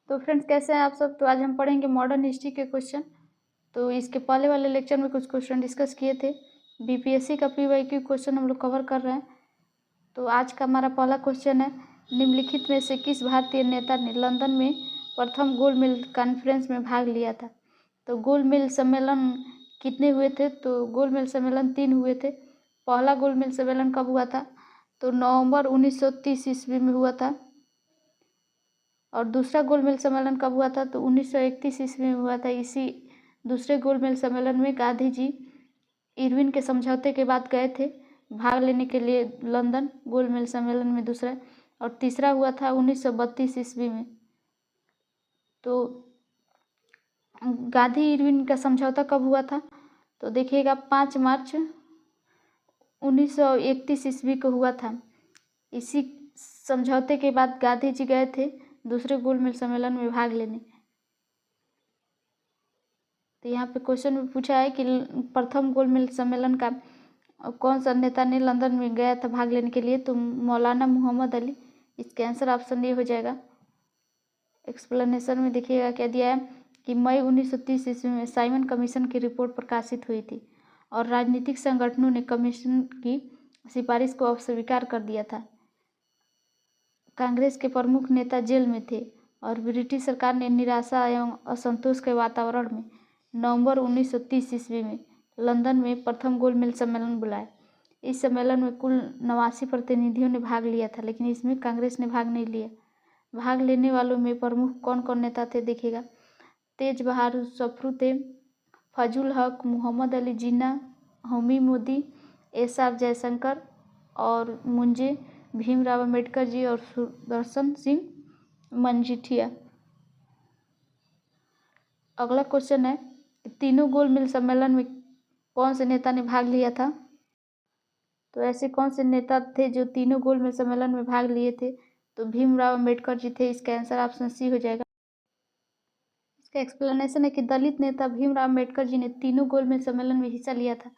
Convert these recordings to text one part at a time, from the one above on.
तो फ्रेंड्स, कैसे हैं आप सब। तो आज हम पढ़ेंगे मॉडर्न हिस्ट्री के क्वेश्चन। तो इसके पहले वाले लेक्चर में कुछ क्वेश्चन डिस्कस किए थे। बीपीएससी का पीवाईक्यू क्वेश्चन हम लोग कवर कर रहे हैं। तो आज का हमारा पहला क्वेश्चन है, निम्नलिखित में से किस भारतीय नेता ने लंदन में प्रथम गोलमेज कॉन्फ्रेंस में भाग लिया था। तो गोलमेज सम्मेलन कितने हुए थे। तो गोलमेज सम्मेलन 3 हुए थे। पहला गोलमेज सम्मेलन कब हुआ था। तो नवंबर 1930 ईस्वी में हुआ था। और दूसरा गोलमेज सम्मेलन कब हुआ था। तो 1931 ईस्वी में हुआ था। इसी दूसरे गोलमेज सम्मेलन में गांधी जी इरविन के समझौते के बाद गए थे भाग लेने के लिए लंदन गोलमेज सम्मेलन में दूसरा। और तीसरा हुआ था 1932 ईस्वी में। तो गांधी इरविन का समझौता कब हुआ था। तो देखिएगा 5 मार्च 1931 ईस्वी को हुआ था। इसी समझौते के बाद गांधी जी गए थे दूसरे गोलमेज सम्मेलन में भाग लेने। तो यहाँ पे क्वेश्चन में पूछा है कि प्रथम गोलमेज सम्मेलन का कौन सा नेता ने लंदन में गया था भाग लेने के लिए। तो मौलाना मोहम्मद अली। इसका आंसर ऑप्शन ए हो जाएगा। एक्सप्लेनेशन में देखिएगा क्या दिया है कि मई 1930 ईस्वी में साइमन कमीशन की रिपोर्ट प्रकाशित हुई थी और राजनीतिक संगठनों ने कमीशन की सिफारिश को अस्वीकार कर दिया था। कांग्रेस के प्रमुख नेता जेल में थे और ब्रिटिश सरकार ने निराशा एवं असंतोष के वातावरण में नवंबर 1930 ईस्वी में लंदन में प्रथम गोलमेज सम्मेलन बुलाया। इस सम्मेलन में कुल 89 प्रतिनिधियों ने भाग लिया था, लेकिन इसमें कांग्रेस ने भाग नहीं लिया। भाग लेने वालों में प्रमुख कौन कौन नेता थे देखिएगा। तेज बहादुर सप्रू थे, फजल हक, मोहम्मद अली जिन्ना, होमी मोदी, एस.आर. जयशंकर और मुंजे भीमराव अम्बेडकर जी और सुदर्शन सिंह मजीठिया। अगला क्वेश्चन है, तीनों गोलमेज सम्मेलन में कौन से नेता ने भाग लिया था। तो ऐसे कौन से नेता थे जो तीनों गोलमेज सम्मेलन में भाग लिए थे। तो भीमराव अम्बेडकर जी थे। इसका आंसर ऑप्शन सी हो जाएगा। इसका एक्सप्लेनेशन है कि दलित नेता भीमराव अम्बेडकर जी ने तीनों गोलमेज सम्मेलन में हिस्सा लिया था।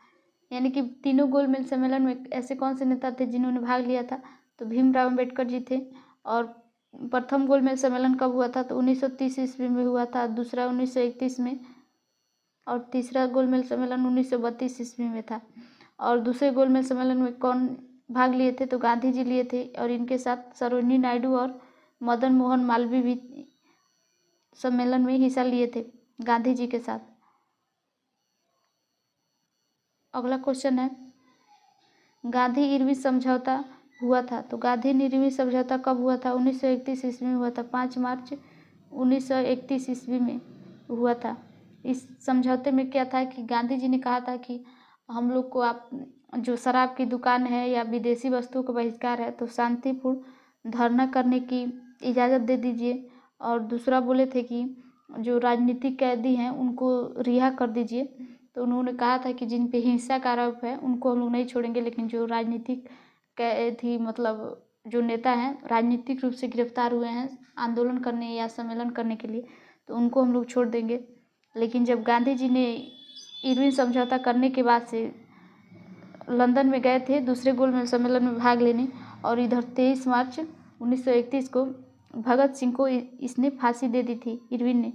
यानी कि तीनों गोलमेज सम्मेलन में ऐसे कौन से नेता थे जिन्होंने भाग लिया था। तो भीमराव अम्बेडकर जी थे। और प्रथम गोलमेज सम्मेलन कब हुआ था। तो 1930 ईस्वी में हुआ था। दूसरा 1931 में और तीसरा गोलमेज सम्मेलन 1932 ईस्वी में था। और दूसरे गोलमेज सम्मेलन में कौन भाग लिए थे। तो गांधी जी लिए थे और इनके साथ सरोजिनी नायडू और मदन मोहन मालवीय भी सम्मेलन में हिस्सा लिए थे गांधी जी के साथ। अगला क्वेश्चन है, गांधी इरविन समझौता हुआ था। तो गांधी इरविन समझौता कब हुआ था। 1931 ईस्वी में हुआ था। 5 मार्च 1931 ईस्वी में हुआ था। इस समझौते में क्या था कि गांधी जी ने कहा था कि हम लोग को आप जो शराब की दुकान है या विदेशी वस्तुओं का बहिष्कार है तो शांतिपूर्ण धरना करने की इजाज़त दे दीजिए। और दूसरा बोले थे कि जो राजनीतिक कैदी हैं उनको रिहा कर दीजिए। तो उन्होंने कहा था कि जिन पे हिंसा का आरोप है उनको हम लोग नहीं छोड़ेंगे, लेकिन जो राजनीतिक कैदी मतलब जो नेता हैं राजनीतिक रूप से गिरफ्तार हुए हैं आंदोलन करने या सम्मेलन करने के लिए, तो उनको हम लोग छोड़ देंगे। लेकिन जब गांधी जी ने इरविन समझौता करने के बाद से लंदन में गए थे दूसरे गोलमेज सम्मेलन में भाग लेने, और इधर 23 मार्च 1931 को भगत सिंह को इसने फांसी दे दी थी इरविन ने।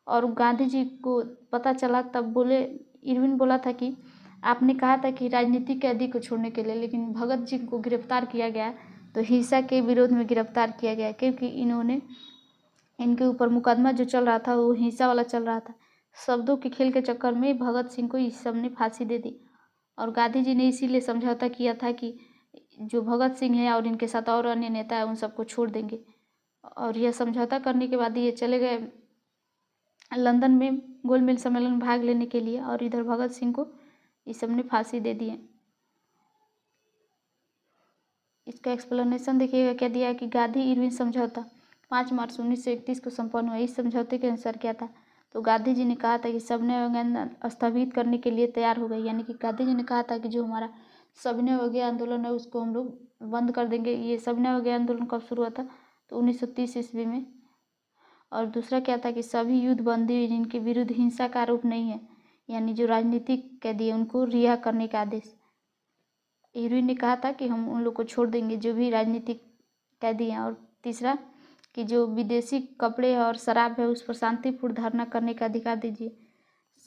और गांधी जी को पता चला तब बोले, इरविन बोला था कि आपने कहा था कि राजनीतिक कैदी को छोड़ने के लिए, लेकिन भगत सिंह को गिरफ्तार किया गया तो हिंसा के विरोध में गिरफ्तार किया गया, क्योंकि इन्होंने इनके ऊपर मुकदमा जो चल रहा था वो हिंसा वाला चल रहा था। शब्दों के खेल के चक्कर में भगत सिंह को इस सब ने फांसी दे दी। और गांधी जी ने इसीलिए समझौता किया था कि जो भगत सिंह है और इनके साथ और अन्य नेता है उन सबको छोड़ देंगे। और यह समझौता करने के बाद ये चले गए लंदन में गोलमेज सम्मेलन में भाग लेने के लिए, और इधर भगत सिंह को इस सब ने फांसी दे दी है। इसका एक्सप्लेनेशन देखिएगा क्या दिया है कि गांधी इरविन समझौता 5 मार्च 1931 को संपन्न हुआ। इस समझौते के अनुसार क्या था। तो गांधी जी ने कहा था कि सविनय अवज्ञा स्थगित करने के लिए तैयार हो गई। यानी कि गांधी जी ने कहा था कि जो हमारा सविनय अवज्ञा आंदोलन है उसको हम लोग बंद कर देंगे। ये सविनय अवज्ञा आंदोलन कब शुरू हुआ था। तो 1930 ईस्वी में। और दूसरा क्या था कि सभी युद्ध बंदी जिनके विरुद्ध हिंसा का आरोप नहीं है, यानी जो राजनीतिक कैदी है, उनको रिहा करने का आदेश। इरविन ने कहा था कि हम उन लोग को छोड़ देंगे जो भी राजनीतिक कैदी हैं। और तीसरा कि जो विदेशी कपड़े और शराब है उस पर शांतिपूर्ण धरना करने का अधिकार दीजिए।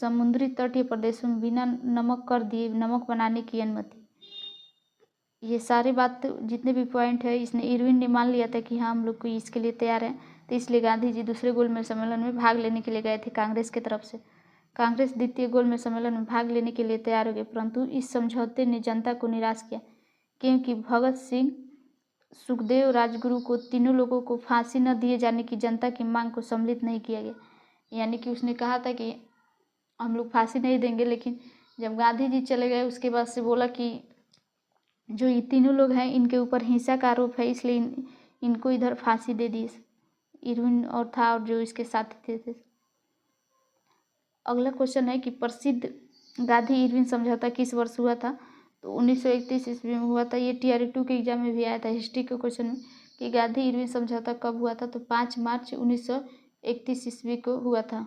समुद्री तटीय प्रदेशों में बिना नमक कर दिए नमक बनाने की अनुमति। ये सारी बात जितने भी पॉइंट है इसने इरविन ने मान लिया था कि हाँ हम लोग को इसके लिए तैयार हैं, तो इसलिए गांधी जी दूसरे गोलमेज सम्मेलन में भाग लेने के लिए गए थे कांग्रेस की तरफ से। कांग्रेस द्वितीय गोलमेज सम्मेलन में भाग लेने के लिए तैयार हो गए, परंतु इस समझौते ने जनता को निराश किया, क्योंकि भगत सिंह, सुखदेव, राजगुरु को तीनों लोगों को फांसी न दिए जाने की जनता की मांग को सम्मिलित नहीं किया गया। यानी कि उसने कहा था कि हम लोग फांसी नहीं देंगे, लेकिन जब गांधी जी चले गए उसके बाद से बोला कि जो ये तीनों लोग हैं इनके ऊपर हिंसा का आरोप है, इसलिए इनको इधर फांसी दे दी। इरविन और था और जो इसके साथी थे। अगला क्वेश्चन है कि प्रसिद्ध गांधी इरविन समझौता किस वर्ष हुआ था? तो 1931 ईस्वी में हुआ था। ये TRE 2 के एग्जाम में भी आया था हिस्ट्री के क्वेश्चन में कि गांधी इरविन समझौता कब हुआ था? तो 5 मार्च 1931 ईस्वी को हुआ था।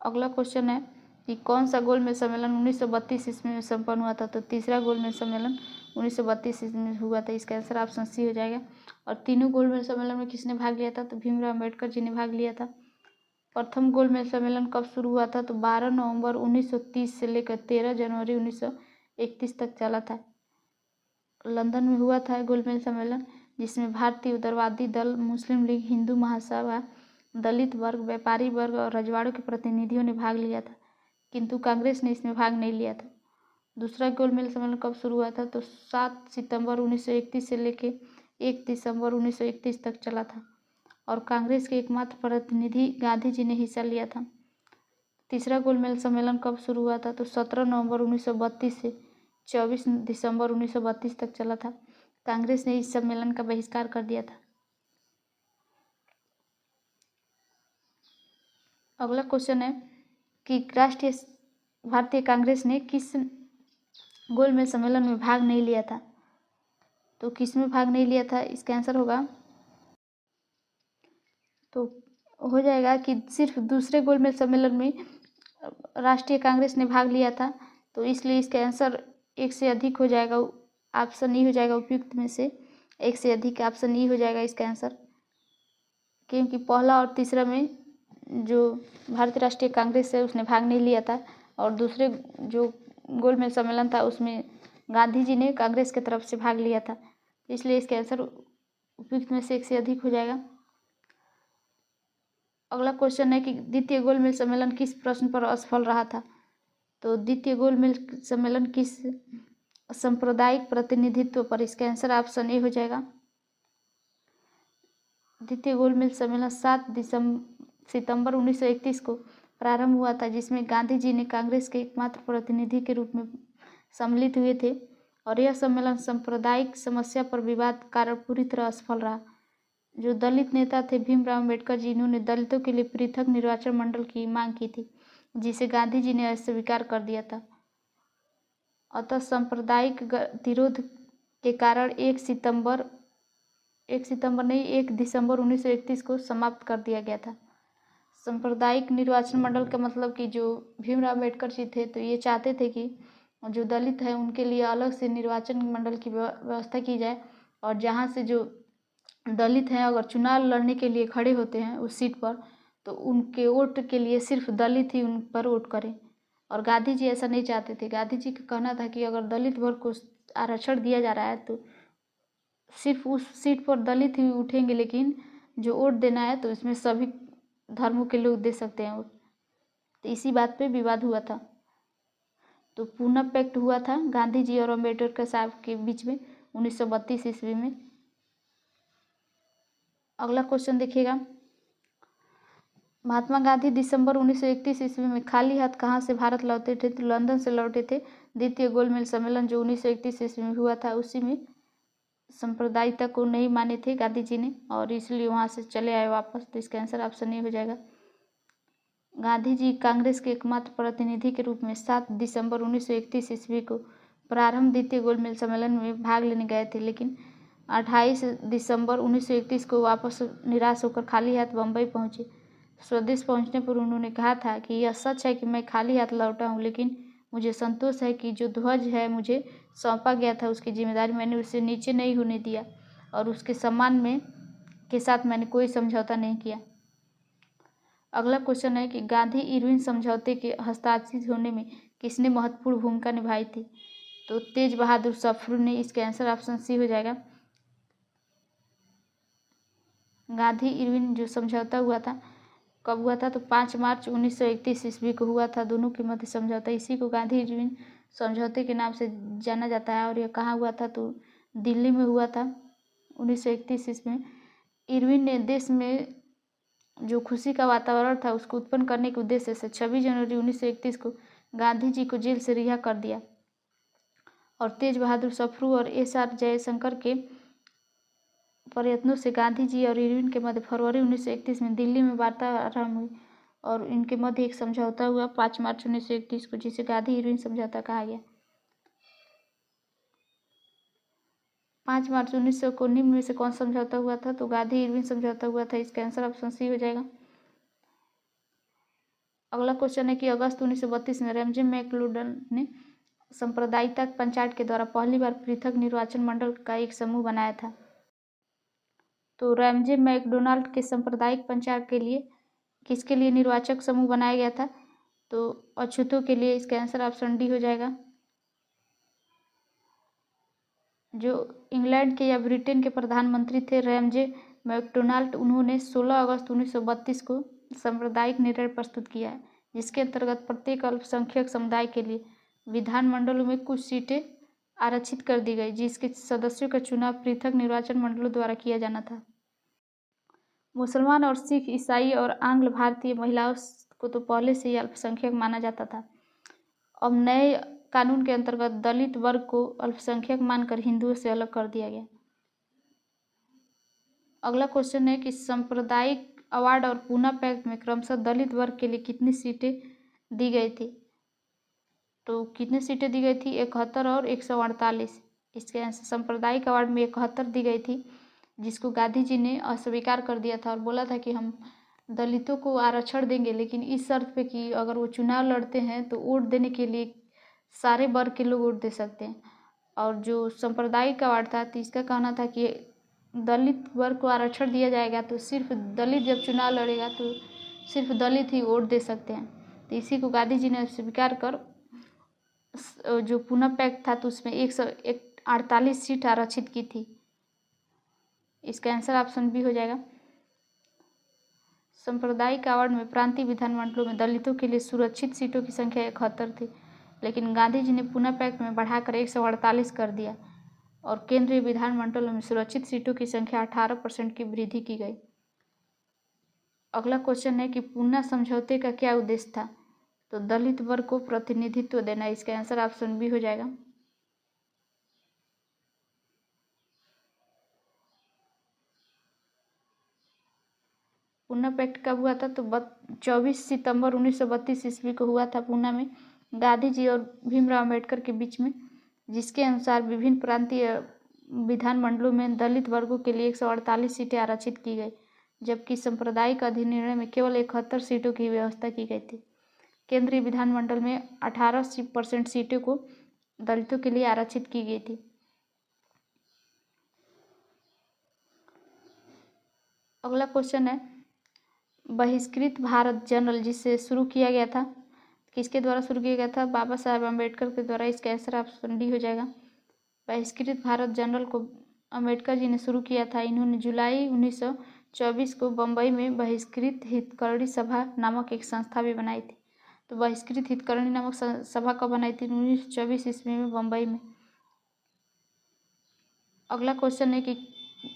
अगला क्वेश्चन है कि कौन सा गोलमेज सम्मेलन 1932 ईस्वी में संपन्न हुआ था? तो तीसरा गोलमेज सम्मेलन 1932 ईस्वी में हुआ था। इसका आंसर ऑप्शन सी हो जाएगा। और तीनों गोलमेज सम्मेलन में किसने भाग लिया था? तो भीमराव अम्बेडकर जी ने भाग लिया था। प्रथम गोलमेज सम्मेलन कब शुरू हुआ था? तो 12 नवंबर 1930 से लेकर 13 जनवरी 1931 तक चला था। लंदन में हुआ था गोलमेज सम्मेलन, जिसमें भारतीय उदारवादी दल, मुस्लिम लीग, हिंदू महासभा, दलित वर्ग, व्यापारी वर्ग और रजवाड़ों के प्रतिनिधियों ने भाग लिया था, किंतु कांग्रेस ने इसमें भाग नहीं लिया था। दूसरा गोलमेज सम्मेलन कब शुरू हुआ था? तो 7 सितंबर 1931 से लेकर 1 दिसंबर 1931 तक चला था और कांग्रेस के एकमात्र प्रतिनिधि गांधी जी ने हिस्सा लिया था। तीसरा गोलमेज सम्मेलन कब शुरू हुआ था? तो 17 नवंबर 1932 से 24 दिसंबर 1932 तक चला था। कांग्रेस ने इस सम्मेलन का बहिष्कार कर दिया था। अगला क्वेश्चन है कि राष्ट्रीय भारतीय कांग्रेस ने किस गोलमेज सम्मेलन में भाग नहीं लिया था? तो किस में भाग नहीं लिया था? इसका आंसर होगा तो हो जाएगा कि सिर्फ दूसरे गोलमेज सम्मेलन में राष्ट्रीय कांग्रेस ने भाग लिया था, तो इसलिए इसका आंसर एक से अधिक हो जाएगा। ऑप्शन ई हो जाएगा उपयुक्त में से एक से अधिक, ऑप्शन ई हो जाएगा इसका आंसर, क्योंकि पहला और तीसरा में जो भारतीय राष्ट्रीय कांग्रेस है उसने भाग नहीं लिया था और दूसरे जो गोलमेज सम्मेलन था उसमें गांधी जी ने कांग्रेस की तरफ से भाग लिया था, इसलिए इसका आंसर उपयुक्त में से एक से अधिक हो जाएगा। अगला क्वेश्चन है कि द्वितीय गोलमेज सम्मेलन किस प्रश्न पर असफल रहा था? तो द्वितीय गोलमेज सम्मेलन किस सांप्रदायिक प्रतिनिधित्व पर? इसका आंसर ऑप्शन ए हो जाएगा। द्वितीय गोलमेज सम्मेलन 7 सितंबर 1931 को प्रारंभ हुआ था, जिसमें गांधी जी ने कांग्रेस के एकमात्र प्रतिनिधि के रूप में सम्मिलित हुए थे और यह सम्मेलन सांप्रदायिक समस्या पर विवाद कारण पूरी तरह असफल रहा। जो दलित नेता थे भीमराव अम्बेडकर जी, इन्होंने दलितों के लिए पृथक निर्वाचन मंडल की मांग की थी, जिसे गांधी जी ने अस्वीकार कर दिया था। अतः सांप्रदायिक गतिरोध के कारण 1 दिसंबर 1931 को समाप्त कर दिया गया था। सांप्रदायिक निर्वाचन मंडल का मतलब कि जो भीमराव अम्बेडकर जी थे तो ये चाहते थे कि जो दलित है उनके लिए अलग से निर्वाचन मंडल की व्यवस्था की जाए और जहाँ से जो दलित हैं अगर चुनाव लड़ने के लिए खड़े होते हैं उस सीट पर, तो उनके वोट के लिए सिर्फ दलित ही उन पर वोट करें। और गांधी जी ऐसा नहीं चाहते थे। गांधी जी का कहना था कि अगर दलित वर्ग को आरक्षण दिया जा रहा है तो सिर्फ उस सीट पर दलित ही उठेंगे, लेकिन जो वोट देना है तो इसमें सभी धर्मों के लोग दे सकते हैं वोट। तो इसी बात पे विवाद हुआ था। तो पूना पैक्ट हुआ था गांधी जी और अम्बेडकर साहब के बीच में 1932 ईस्वी में। अगला क्वेश्चन देखिएगा, महात्मा गांधी दिसंबर 1931 ईस्वी में खाली हाथ कहाँ से भारत लौटे थे? तो लंदन से लौटे थे। द्वितीय गोलमेज सम्मेलन जो 1931 ईस्वी में हुआ था उसी में सांप्रदायिकता को नहीं माने थे गांधी जी ने और इसलिए वहाँ से चले आए वापस। तो इसका आंसर ऑप्शन ए हो जाएगा। गांधी जी कांग्रेस के एकमात्र प्रतिनिधि के रूप में 7 दिसंबर 1931 ईस्वी को प्रारंभ द्वितीय गोलमेज सम्मेलन में भाग लेने गए थे, लेकिन 28 दिसंबर 1931 को वापस निराश होकर खाली हाथ बम्बई पहुंचे। स्वदेश पहुंचने पर उन्होंने कहा था कि यह सच है कि मैं खाली हाथ लौटा हूं, लेकिन मुझे संतोष है कि जो ध्वज है मुझे सौंपा गया था उसकी जिम्मेदारी मैंने उसे नीचे नहीं होने दिया और उसके सम्मान में के साथ मैंने कोई समझौता नहीं किया। अगला क्वेश्चन है कि गांधी इरविन समझौते के हस्ताक्षरित होने में किसने महत्वपूर्ण भूमिका निभाई थी? तो तेज बहादुर सप्रू ने। इसका आंसर ऑप्शन सी हो जाएगा। गांधी इरविन जो समझौता हुआ था कब हुआ था? तो 5 मार्च 1931 ईस्वी को हुआ था दोनों के मध्य समझौता। इसी को गांधी इरविन समझौते के नाम से जाना जाता है। और यह कहाँ हुआ था? तो दिल्ली में हुआ था 1931 ईस्वी में। इरविन ने देश में जो खुशी का वातावरण था उसको उत्पन्न करने के उद्देश्य से 26 जनवरी 1931 को गांधी जी को जेल से रिहा कर दिया। और तेज बहादुर सप्रू और एस.आर. जयशंकर के प्रयत्नों से गांधी जी और इरविन के मध्य फरवरी 1931 में दिल्ली में वार्ता आरंभ हुई और इनके मध्य एक समझौता हुआ 5 मार्च 1931 को, जिसे गांधी इरविन समझौता कहा गया। 5 मार्च 1900 को निम्न में से कौन समझौता हुआ था? तो गांधी इरविन समझौता हुआ था। इसका आंसर ऑप्शन सी हो जाएगा। अगला क्वेश्चन है कि अगस्त 1932 में रैमजे मैक्डोनाल्ड ने सांप्रदायिकता पंचायत के द्वारा पहली बार पृथक निर्वाचन मंडल का एक समूह बनाया था। तो रैमजे मैक्डोनाल्ड के सांप्रदायिक पंचायत के लिए किसके लिए निर्वाचक समूह बनाया गया था? तो अछूतों के लिए। इसका आंसर ऑप्शन डी हो जाएगा। जो इंग्लैंड के या ब्रिटेन के प्रधानमंत्री थे रैमजे मैक्डोनाल्ड, उन्होंने 16 अगस्त 1932 को सांप्रदायिक निर्णय प्रस्तुत किया है, जिसके अंतर्गत प्रत्येक अल्पसंख्यक समुदाय के लिए विधानमंडलों में कुछ सीटें आरक्षित कर दी गई, जिसके सदस्यों का चुनाव पृथक निर्वाचन मंडलों द्वारा किया जाना था। मुसलमान और सिख, ईसाई और आंग्ल भारतीय महिलाओं को तो पहले से ही अल्पसंख्यक माना जाता था। अब नए कानून के अंतर्गत दलित वर्ग को अल्पसंख्यक मानकर हिंदुओं से अलग कर दिया गया। अगला क्वेश्चन है कि सांप्रदायिक अवार्ड और पूना पैक्ट में क्रमशः दलित वर्ग के लिए कितनी सीटें दी गई थी? तो कितनी सीटें दी गई थी? 71 और 148। इसके आंसर सांप्रदायिक अवार्ड में 71 दी गई थी, जिसको गांधी जी ने अस्वीकार कर दिया था और बोला था कि हम दलितों को आरक्षण देंगे, लेकिन इस शर्त पे कि अगर वो चुनाव लड़ते हैं तो वोट देने के लिए सारे वर्ग के लोग वोट दे सकते हैं। और जो सांप्रदायिक अवार्ड था तो इसका कहना था कि दलित वर्ग को आरक्षण दिया जाएगा तो सिर्फ दलित जब चुनाव लड़ेगा तो सिर्फ दलित ही वोट दे सकते हैं। तो इसी को गांधी जी ने स्वीकार कर जो पूना पैक्ट था तो उसमें 148 सीट आरक्षित की थी। इसका आंसर ऑप्शन बी हो जाएगा। सांप्रदायिक अवार्ड में प्रांतीय विधानमंडलों में दलितों के लिए सुरक्षित सीटों की संख्या 71 थी, लेकिन गांधी जी ने पूना पैक्ट में बढ़ाकर 148 कर दिया और केंद्रीय विधानमंडलों में सुरक्षित सीटों की संख्या 18% की वृद्धि की गई। अगला क्वेश्चन है कि पूना समझौते का क्या उद्देश्य था? तो दलित वर्ग को प्रतिनिधित्व देना। इसका आंसर ऑप्शन बी हो जाएगा। पूना पैक्ट कब हुआ था? तो 24 सितंबर 1932 ईस्वी को हुआ था पूना में गांधी जी और भीमराव अम्बेडकर के बीच में, जिसके अनुसार विभिन्न प्रांतीय विधानमंडलों में दलित वर्गों के लिए 148 सीटें आरक्षित की गई, जबकि सांप्रदायिक अधिनियम में केवल 71 सीटों की व्यवस्था की गई थी। केंद्रीय विधानमंडल में 18% सीटों को दलितों के लिए आरक्षित की गई थी। अगला क्वेश्चन है बहिष्कृत भारत जर्नल जिसे शुरू किया गया था, किसके द्वारा शुरू किया गया था? बाबा साहेब अम्बेडकर के द्वारा। इसका आंसर ऑप्शन डी हो जाएगा। बहिष्कृत भारत जर्नल को अम्बेडकर जी ने शुरू किया था। इन्होंने जुलाई 1924 को बम्बई में बहिष्कृत हितकरणी सभा नामक एक संस्था भी बनाई थी। तो बहिष्कृत हितकरणी नामक सभा कब बनाई थी? 1924 ईस्वी में बम्बई में। अगला क्वेश्चन है कि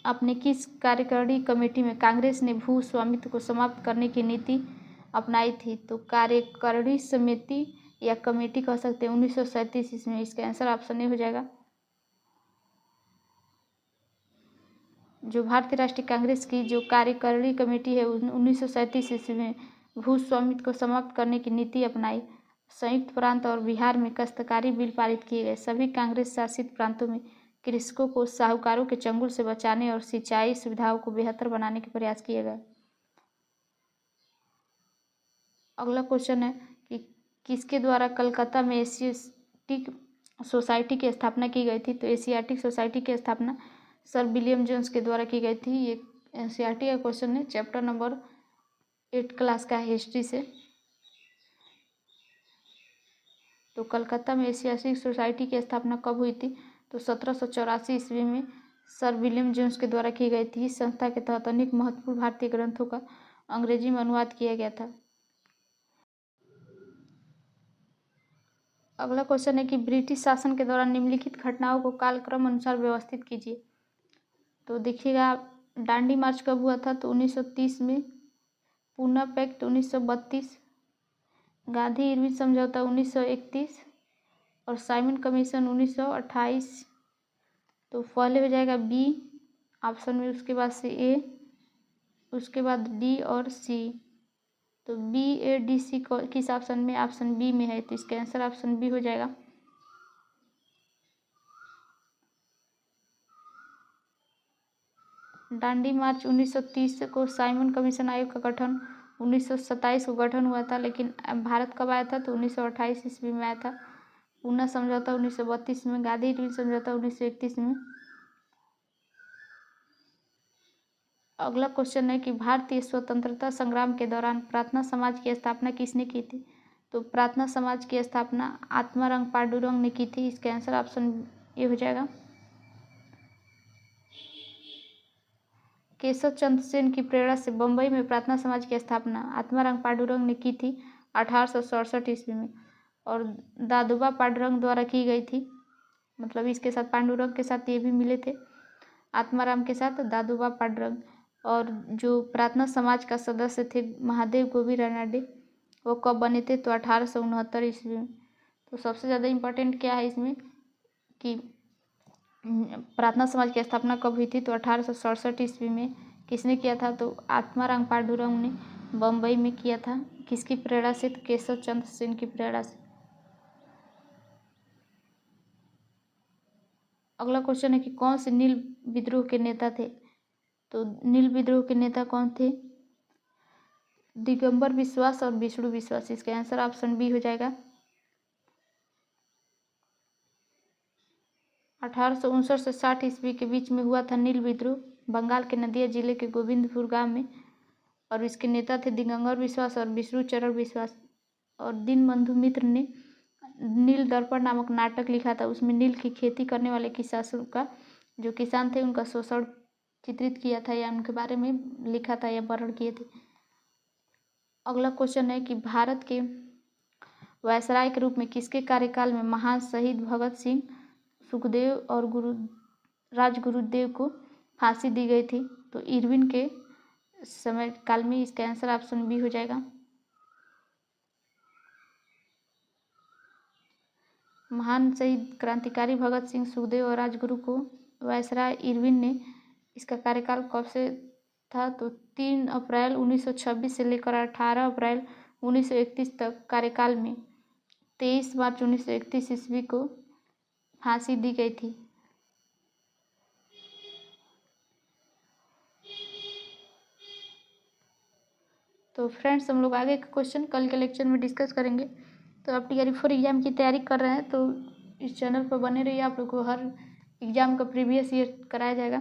अपने किस कार्यकारिणी कमेटी में कांग्रेस ने भू स्वामित्व को समाप्त करने की नीति अपनाई थी? तो कार्यकारिणी समिति या कमेटी कह सकते हैं 1937 ईस्वी में। इसका आंसर ऑप्शन ए हो जाएगा। जो भारतीय राष्ट्रीय कांग्रेस की जो कार्यकारिणी कमेटी है 1937 ईस्वी में भू स्वामित्व को समाप्त करने की नीति अपनाई। संयुक्त प्रांत और बिहार में काश्तकारी बिल पारित किए गए। सभी कांग्रेस शासित प्रांतों में कृषकों को साहूकारों के चंगुल से बचाने और सिंचाई सुविधाओं को बेहतर बनाने के प्रयास किए गए। अगला क्वेश्चन है कि किसके द्वारा कलकत्ता में एशियाटिक सोसाइटी की स्थापना की गई थी? तो एशियाटिक सोसाइटी की स्थापना सर विलियम जोन्स के द्वारा की गई थी। ये एनसीईआरटी का क्वेश्चन है, चैप्टर नंबर 8 क्लास का हिस्ट्री से। तो कलकत्ता में एशियाटिक सोसाइटी की स्थापना कब हुई थी? तो 1784 ईस्वी में सर विलियम जोन्स के द्वारा की गई थी। इस संस्था के तहत अनेक महत्वपूर्ण भारतीय ग्रंथों का अंग्रेजी में अनुवाद किया गया था। अगला क्वेश्चन है कि ब्रिटिश शासन के दौरान निम्नलिखित घटनाओं को कालक्रम अनुसार व्यवस्थित कीजिए। तो देखिएगा, दांडी मार्च कब हुआ था? तो 1930 में। पूना पैक्ट 1932, गांधी इरविन समझौता 1931 और साइमन कमीशन 1928। तो पहले हो जाएगा बी ऑप्शन में, उसके बाद से ए, उसके बाद डी और सी। तो बी ए डी सी किस ऑप्शन में? ऑप्शन बी में है, तो इसका आंसर ऑप्शन बी हो जाएगा। दांडी मार्च 1930 को साइमन कमीशन आयोग का गठन 1927 को गठन हुआ था, लेकिन भारत कब आया था? तो 1928 ईस्वी में आया था। पूना समझौता 1932 में, गांधी इरविन समझौता 1931 में। अगला क्वेश्चन है कि भारतीय स्वतंत्रता संग्राम के दौरान प्रार्थना समाज की स्थापना किसने की थी? तो प्रार्थना समाज की स्थापना आत्माराम पांडुरंग ने की थी। इसका आंसर ऑप्शन ए हो जाएगा। केशव चंद्र सेन की प्रेरणा से बम्बई में प्रार्थना समाज की स्थापना आत्माराम पांडुरंग ने की थी 1867 ईस्वी में, और दादोबा पांडुरंग द्वारा की गई थी। मतलब इसके साथ पांडुरंग के साथ ये भी मिले थे, आत्माराम के साथ दादोबा पांडुरंग। और जो प्रार्थना समाज का सदस्य थे महादेव गोविंद रानडे, वो कब बने थे? तो 1869 ईस्वी में। तो सबसे ज़्यादा इम्पोर्टेंट क्या है इसमें कि प्रार्थना समाज की स्थापना कब हुई थी? तो 1867 ईस्वी में। किसने किया था? तो आत्माराम पांडुरंग ने बम्बई में किया था। किसकी प्रेरणा से? तो केशव चंद्र सेन की प्रेरणा से। अगला क्वेश्चन है कि कौन से नील विद्रोह के नेता थे? तो नील विद्रोह के नेता कौन थे? दिगंबर विश्वास और विष्णु विश्वास। इसका आंसर ऑप्शन बी हो जाएगा। 1859 से 60 ईस्वी के बीच में हुआ था नील विद्रोह, बंगाल के नदिया जिले के गोविंदपुर गांव में। और इसके नेता थे दिगंबर विश्वास और विष्णु चरण विश्वास। और दीनबंधु मित्र ने नील दर्पण नामक नाटक लिखा था। उसमें नील की खेती करने वाले किसानों का, जो किसान थे, उनका शोषण चित्रित किया था, या उनके बारे में लिखा था या वर्णन किए थे। अगला क्वेश्चन है कि भारत के वायसराय के रूप में किसके कार्यकाल में महान शहीद भगत सिंह, सुखदेव और राजगुरुदेव को फांसी दी गई थी? तो इरविन के समय काल में। इसका आंसर ऑप्शन बी हो जाएगा। महान शहीद क्रांतिकारी भगत सिंह, सुखदेव और राजगुरु को वायसराय इरविन ने, इसका कार्यकाल कब से था? तो 3 अप्रैल 1926 से लेकर 18 अप्रैल 1931 तक कार्यकाल में 23 मार्च 1931 ईस्वी को फांसी दी गई थी। तो फ्रेंड्स, हम लोग आगे का क्वेश्चन कल के लेक्चर में डिस्कस करेंगे। तो आप टीआरई 4 एग्ज़ाम की तैयारी कर रहे हैं तो इस चैनल पर बने रहिए। आप लोग को हर एग्ज़ाम का प्रीवियस ईयर कराया जाएगा।